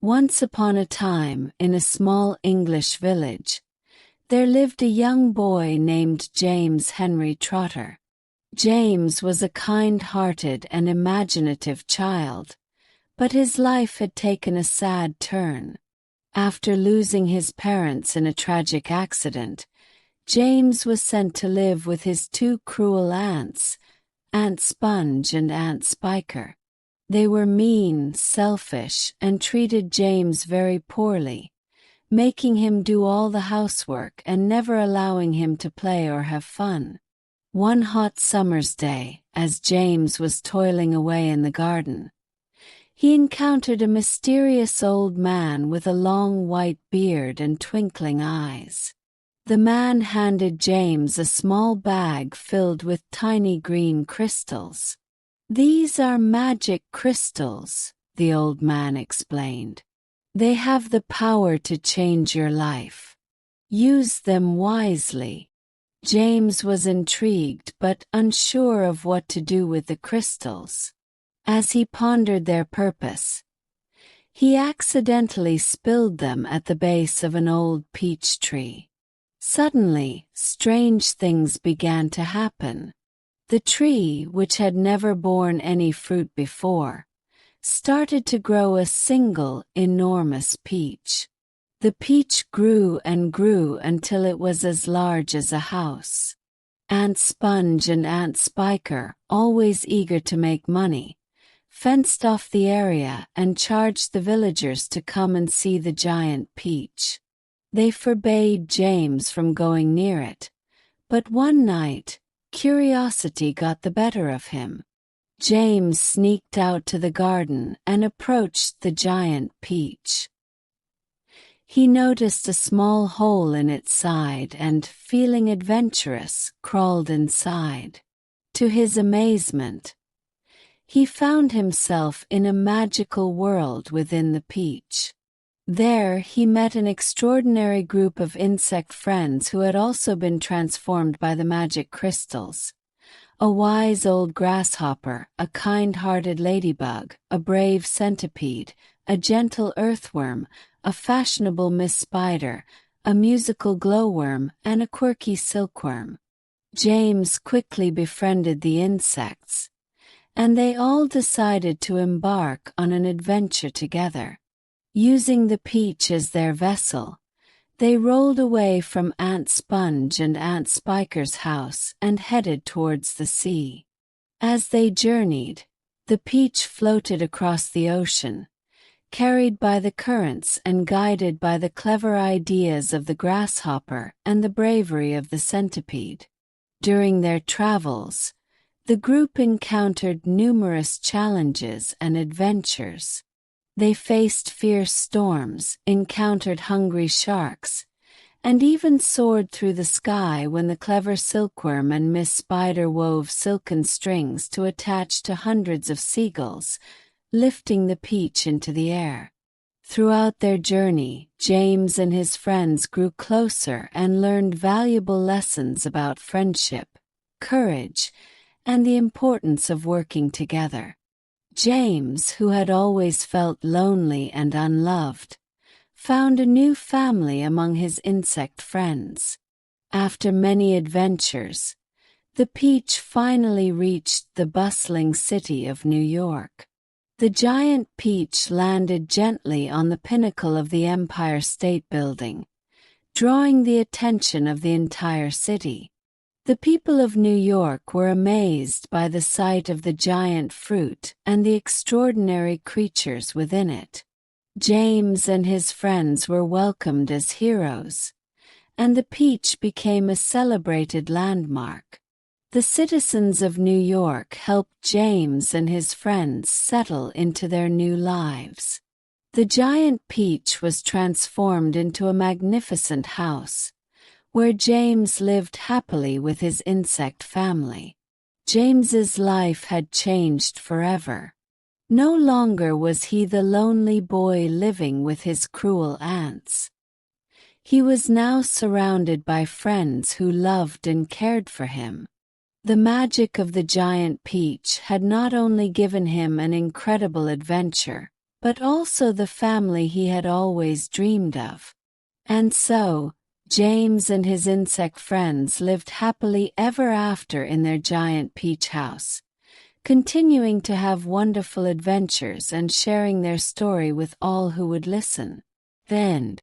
Once upon a time, in a small English village, there lived a young boy named James Henry Trotter. James was a kind-hearted and imaginative child, but his life had taken a sad turn. After losing his parents in a tragic accident, James was sent to live with his two cruel aunts, Aunt Sponge and Aunt Spiker. They were mean, selfish, and treated James very poorly, making him do all the housework and never allowing him to play or have fun. One hot summer's day, as James was toiling away in the garden, he encountered a mysterious old man with a long white beard and twinkling eyes. The man handed James a small bag filled with tiny green crystals. "These are magic crystals," the old man explained. "They have the power to change your life. Use them wisely." James was intrigued but unsure of what to do with the crystals. As he pondered their purpose, he accidentally spilled them at the base of an old peach tree. Suddenly, strange things began to happen. The tree, which had never borne any fruit before, started to grow a single, enormous peach. The peach grew and grew until it was as large as a house. Aunt Sponge and Aunt Spiker, always eager to make money, fenced off the area and charged the villagers to come and see the giant peach. They forbade James from going near it, but one night, curiosity got the better of him. James sneaked out to the garden and approached the giant peach. He noticed a small hole in its side and, feeling adventurous, crawled inside. To his amazement, he found himself in a magical world within the peach. There he met an extraordinary group of insect friends who had also been transformed by the magic crystals. A wise old grasshopper, a kind-hearted ladybug, a brave centipede, a gentle earthworm, a fashionable Miss Spider, a musical glowworm, and a quirky silkworm. James quickly befriended the insects, and they all decided to embark on an adventure together. Using the peach as their vessel, they rolled away from Aunt Sponge and Aunt Spiker's house and headed towards the sea. As they journeyed, the peach floated across the ocean, carried by the currents and guided by the clever ideas of the grasshopper and the bravery of the centipede. During their travels, the group encountered numerous challenges and adventures. They faced fierce storms, encountered hungry sharks, and even soared through the sky when the clever silkworm and Miss Spider wove silken strings to attach to hundreds of seagulls, lifting the peach into the air. Throughout their journey, James and his friends grew closer and learned valuable lessons about friendship, courage, and the importance of working together. James, who had always felt lonely and unloved, found a new family among his insect friends. After many adventures, the peach finally reached the bustling city of New York. The giant peach landed gently on the pinnacle of the Empire State Building, drawing the attention of the entire city. The people of New York were amazed by the sight of the giant fruit and the extraordinary creatures within it. James and his friends were welcomed as heroes, and the peach became a celebrated landmark. The citizens of New York helped James and his friends settle into their new lives. The giant peach was transformed into a magnificent house, where James lived happily with his insect family. James's life had changed forever. No longer was he the lonely boy living with his cruel aunts. He was now surrounded by friends who loved and cared for him. The magic of the giant peach had not only given him an incredible adventure, but also the family he had always dreamed of. And so, James and his insect friends lived happily ever after in their giant peach house, continuing to have wonderful adventures and sharing their story with all who would listen. The end.